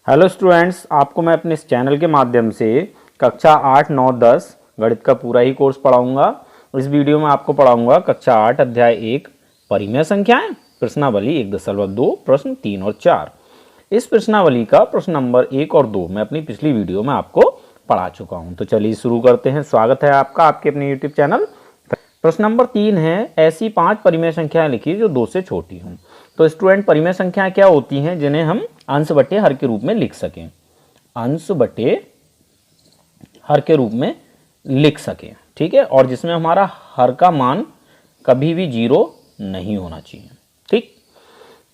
Hello students, आपको मैं अपने इस चैनल के माध्यम से कक्षा 8, 9, 10 गणित का पूरा ही कोर्स पढ़ाऊंगा। इस वीडियो में आपको पढ़ाऊंगा कक्षा 8 अध्याय 1 परिमेय संख्याएं, प्रश्नावली 1.2 प्रश्न 3 और 4। इस प्रश्नावली का प्रश्न नंबर 1 और 2 मैं अपनी पिछली वीडियो में आपको पढ़ा चुका हूं। तो चलिए शुरू करते हैं। स्वागत है आपका आपके अपने यूट्यूब चैनल। प्रश्न नंबर 3 है, ऐसी 5 परिमेय संख्याएं लिखिए जो 2 से छोटी हों। तो स्टूडेंट, परिमेय संख्याएं क्या होती हैं जिन्हें हम अंश बटे हर के रूप में लिख सकें, अंश बटे हर के रूप में लिख सकें, ठीक है, और जिसमें हमारा हर का मान कभी भी 0 नहीं होना चाहिए। ठीक,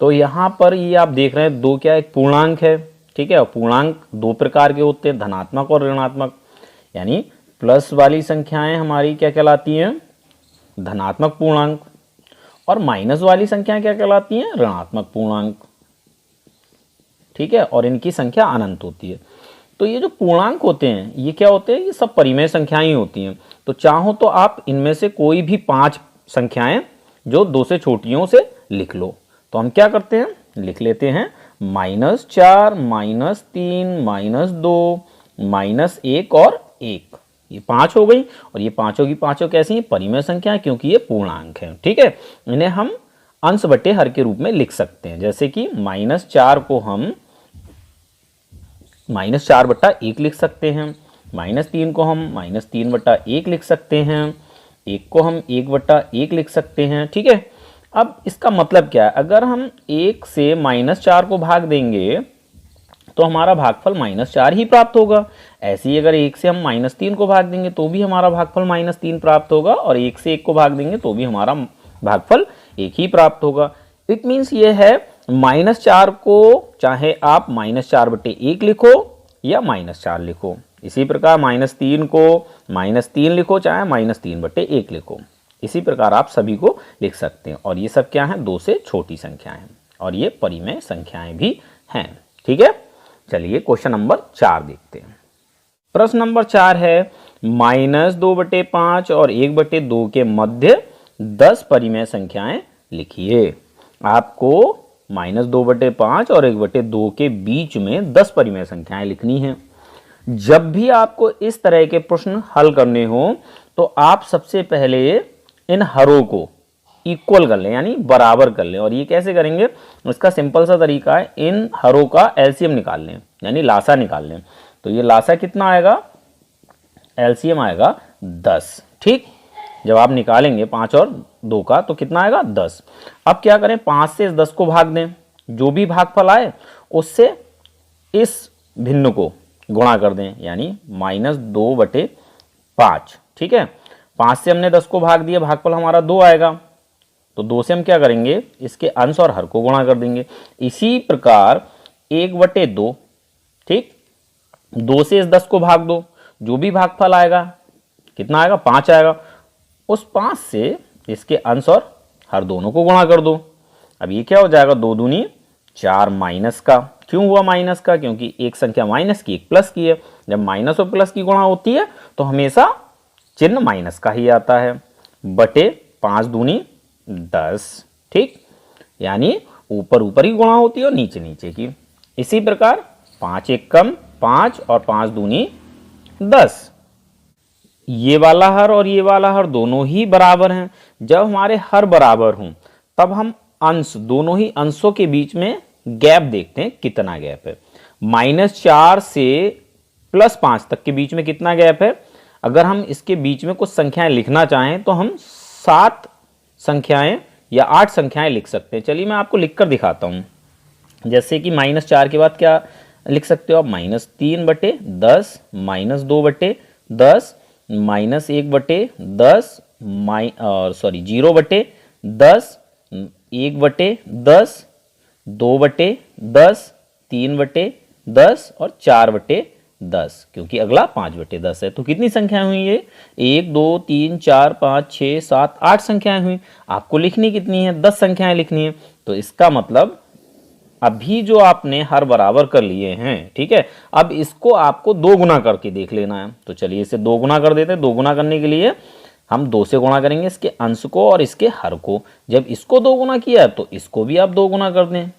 तो यहां पर ये आप देख रहे हैं दो क्या एक पूर्णांक है, ठीक है, और पूर्णांक 2 प्रकार के होते हैं, धनात्मक और ऋणात्मक। यानी प्लस वाली संख्याएं हमारी क्या कहलाती हैं, धनात्मक पूर्णांक, और माइनस वाली संख्याएं क्या कहलाती हैं, ऋणात्मक पूर्णांक। ठीक है, और इनकी संख्या अनंत होती है। तो ये जो पूर्णांक होते हैं ये क्या होते हैं, ये सब परिमेय संख्याएं ही होती हैं। तो चाहो तो आप इनमें से कोई भी 5 संख्याएं जो 2 से छोटियों से लिख लो। तो हम क्या करते हैं, लिख लेते हैं -4, -3, -2, -1 और 1। ये 5 हो गई, और ये पांचों की पांचों कैसी हैं, परिमेय संख्या, क्योंकि ये पूर्णांक है। ठीक है, इन्हें हम अंश बटे हर के रूप में लिख सकते हैं। जैसे कि -4 को हम -4/1 लिख सकते हैं, -3 को हम -3/1 लिख सकते हैं, 1 को हम 1/1 लिख सकते हैं। ठीक है, अब इसका मतलब क्या है, अगर हम 1 से -4 को भाग देंगे तो हमारा भागफल -4 ही प्राप्त होगा। ऐसे ही अगर 1 से हम -3 को भाग देंगे तो भी हमारा भागफल -3 प्राप्त होगा, और 1 से 1 को भाग देंगे तो भी हमारा भागफल 1 ही प्राप्त होगा। इट मीन्स ये है -4 को चाहे आप -4/1 लिखो या -4 लिखो, इसी प्रकार -3 को -3 लिखो चाहे -3/1 लिखो, इसी प्रकार आप सभी को लिख सकते हैं। और ये सब क्या है, 2 से छोटी संख्याएं हैं, और ये परिमेय संख्याएं भी हैं। ठीक है, चलिए क्वेश्चन नंबर 4 देखते हैं। प्रश्न नंबर 4 है, -2/5 और 1/2 के मध्य 10 परिमेय संख्याएं लिखिए। आपको -2/5 और 1/2 के बीच में 10 परिमेय संख्याएं लिखनी है। जब भी आपको इस तरह के प्रश्न हल करने हो तो आप सबसे पहले इन हरों को इक्वल कर लें, यानी बराबर कर लें। और ये कैसे करेंगे, इसका सिंपल सा तरीका है, इन हरों का एलसीएम निकाल लें, यानी लासा निकाल लें। तो ये लासा कितना आएगा, एलसीएम आएगा 10। ठीक, जब आप निकालेंगे 5 और 2 का तो कितना आएगा, 10। अब क्या करें, 5 से इस 10 को भाग दें, जो भी भागफल आए उससे इस भिन्न को गुणा कर दें, यानी -2/5। ठीक है, 5 से हमने 10 को भाग दिया, भागफल हमारा 2 आएगा। तो 2 से हम क्या करेंगे, इसके अंश और हर को गुणा कर देंगे। इसी प्रकार 1/2, ठीक, 2 से इस 10 को भाग दो, जो भी भागफल आएगा कितना आएगा, 5 आएगा। उस 5 से इसके अंश और हर दोनों को गुणा कर दो। अब ये क्या हो जाएगा, 2 दूनी 4 माइनस का। क्यों हुआ माइनस का, क्योंकि एक संख्या माइनस की एक प्लस की है। जब माइनस और प्लस की गुणा होती है तो हमेशा चिन्ह माइनस का ही आता है, बटे 5 दूनी 10। ठीक, यानी ऊपर ऊपर की गुणा होती है और नीचे नीचे की। इसी प्रकार 5 एक कम 5 और 5 दूनी 10। ये वाला हर और ये वाला हर दोनों ही बराबर हैं। जब हमारे हर बराबर हों तब हम अंश, दोनों ही अंशों के बीच में गैप देखते हैं, कितना गैप है। -4 से +5 तक के बीच में कितना गैप है। अगर हम इसके बीच में कुछ संख्याएं लिखना चाहें तो हम 7 संख्याएं या 8 संख्याएं लिख सकते हैं। चलिए मैं आपको लिखकर दिखाता हूं। जैसे कि -4 के बाद क्या लिख सकते हो आप, -3/10, -2/10, -1/10, 0/10, 1/10, 2/10, 3/10 और 4/10, क्योंकि अगला 5/10 है। तो कितनी संख्याएं हुई ये, 1 2 3 4 5 6 7 8 संख्याएं हुई। आपको लिखनी कितनी है, 10 संख्याएं लिखनी है। तो इसका मतलब अभी जो आपने हर बराबर कर लिए हैं, ठीक है, अब इसको आपको 2 गुना करके देख लेना है। तो चलिए इसे 2 गुना कर देते हैं। 2 गुना करने के लिए हम 2 से गुणा करेंगे इसके अंश को और इसके हर को। जब इसको 2 गुना किया तो इसको भी आप 2 गुना कर दें।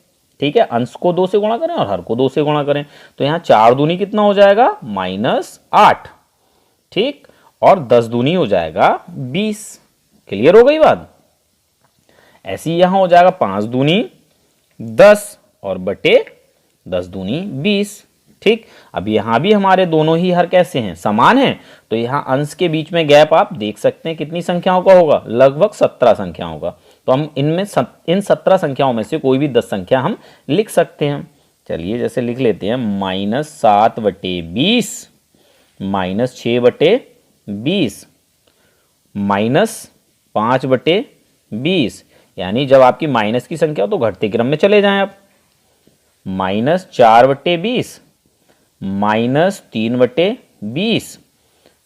ठीक है, अंश को 2 से गुणा करें और हर को 2 से गुणा करें। तो यहाँ 4 दूनी कितना हो जाएगा -8, ठीक, और 10 दूनी हो जाएगा 20। क्लियर हो गई बात। ऐसे ही यहां हो जाएगा 5 दूनी 10 और बटे 10 दूनी 20। ठीक, अब यहां भी हमारे दोनों ही हर कैसे हैं, समान हैं, तो यहां अंश के बीच में गैप आप देख सकते हैं कितनी संख्याओं का होगा, लगभग 17 संख्याओं का। तो हम इनमें इन 17 संख्याओं में से कोई भी 10 संख्या हम लिख सकते हैं। चलिए जैसे लिख लेते हैं -7/20 -6/20 -5/20, यानी जब आपकी माइनस की संख्या हो तो घटते क्रम में चले जाएं आप। -4/20 -3/20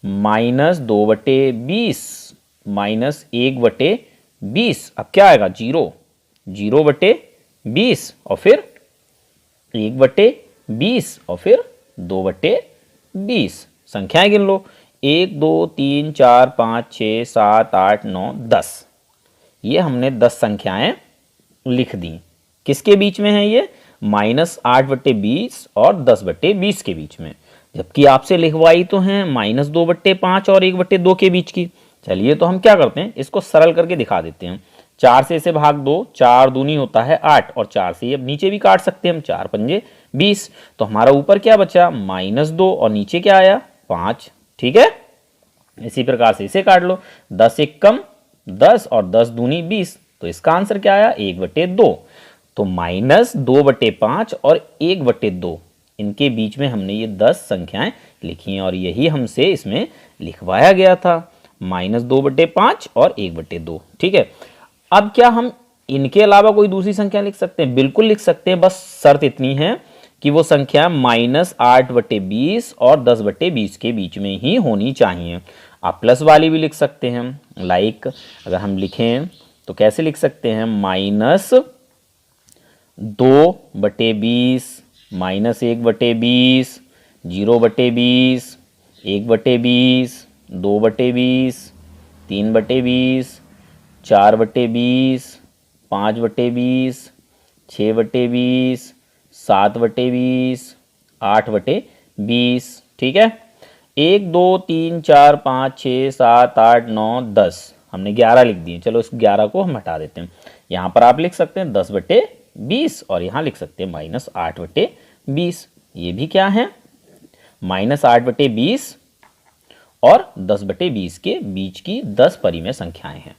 -2/20 -1/20। अब क्या आएगा 0/20 और फिर 1/20 और फिर 2/20। संख्याएं गिन लो 1 2 3 4 5 6 7 8 9 10। ये हमने 10 संख्याएं लिख दी। किसके बीच में है ये, -8/20 और 10/20 के बीच में, जबकि आपसे लिखवाई तो हैं -2/5 और 1/2 के बीच की। चलिए तो हम क्या करते हैं, इसको सरल करके दिखा देते हैं। 4 से इसे भाग दो, 4 दूनी होता है 8 और 4 से अब नीचे भी काट सकते हैं हम, 4 पंजे 20। तो हमारा ऊपर क्या बचा -2 और नीचे क्या आया 5। ठीक है, इसी प्रकार से इसे काट लो, 10 एक कम 10 और 10 दूनी 20, तो इसका आंसर क्या आया 1/2। तो -2/5 और 1/2 इनके बीच में हमने ये 10 संख्याएं लिखी हैं और यही हमसे इसमें लिखवाया गया था, -2/5 और 1/2। ठीक है, अब क्या हम इनके अलावा कोई दूसरी संख्या लिख सकते हैं? बिल्कुल लिख सकते हैं, बस शर्त इतनी है कि वो संख्या -8/20 और 10/20 के बीच में ही होनी चाहिए। आप प्लस वाली भी लिख सकते हैं, लाइक अगर हम लिखें तो कैसे लिख सकते हैं, -2/20 -1/20 0/20 1/20 2/20 3/20 4/20 5/20 6/20 7/20 8/20। ठीक है, 1 2 3 4 5 6 7 8 9 10 हमने 11 लिख दिए। चलो इस 11 को हम हटा देते हैं। यहाँ पर आप लिख सकते हैं 10/20 और यहाँ लिख सकते हैं -8/20। ये भी क्या है, -8/20 और 10/20 के बीच की 10 परिमेय संख्याएं हैं।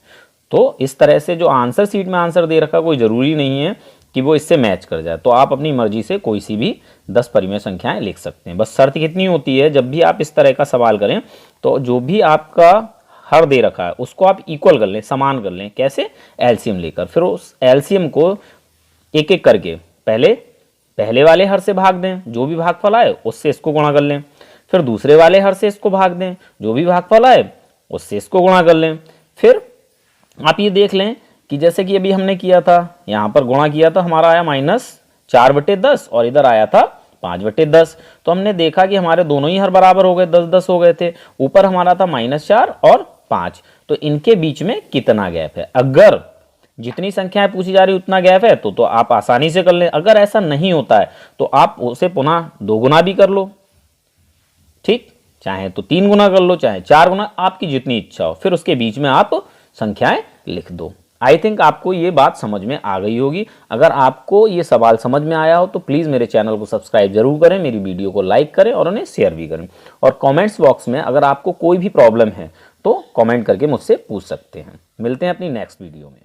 तो इस तरह से जो आंसर शीट में आंसर दे रखा, कोई ज़रूरी नहीं है कि वो इससे मैच कर जाए, तो आप अपनी मर्जी से कोई सी भी 10 परिमेय संख्याएं लिख सकते हैं। बस शर्त कितनी होती है, जब भी आप इस तरह का सवाल करें तो जो भी आपका हर दे रखा है उसको आप इक्वल कर लें, समान कर लें। कैसे, एलसीएम लेकर, फिर उस एलसीएम को एक एक करके पहले वाले हर से भाग दें, जो भी भागफल आए उससे इसको गुणा कर लें, फिर दूसरे वाले हर से इसको भाग दें, जो भी भागफल आए उससे इसको गुणा कर लें। फिर आप ये देख लें कि जैसे कि अभी हमने किया था, यहाँ पर गुणा किया था, हमारा आया -4/10 और इधर आया था 5/10। तो हमने देखा कि हमारे दोनों ही हर बराबर हो गए, 10-10 हो गए थे। ऊपर हमारा था -4 और 5, तो इनके बीच में कितना गैप है। अगर जितनी संख्याएं पूछी जा रही उतना गैप है तो आप आसानी से कर लें। अगर ऐसा नहीं होता है तो आप उसे पुनः 2 गुना भी कर लो, ठीक, चाहे तो 3 गुना कर लो, चाहे 4 गुना, आपकी जितनी इच्छा हो। फिर उसके बीच में आप संख्याएं लिख दो। आई थिंक आपको ये बात समझ में आ गई होगी। अगर आपको ये सवाल समझ में आया हो तो प्लीज़ मेरे चैनल को सब्सक्राइब जरूर करें, मेरी वीडियो को लाइक करें और उन्हें शेयर भी करें। और कमेंट्स बॉक्स में अगर आपको कोई भी प्रॉब्लम है तो कमेंट करके मुझसे पूछ सकते हैं। मिलते हैं अपनी नेक्स्ट वीडियो में।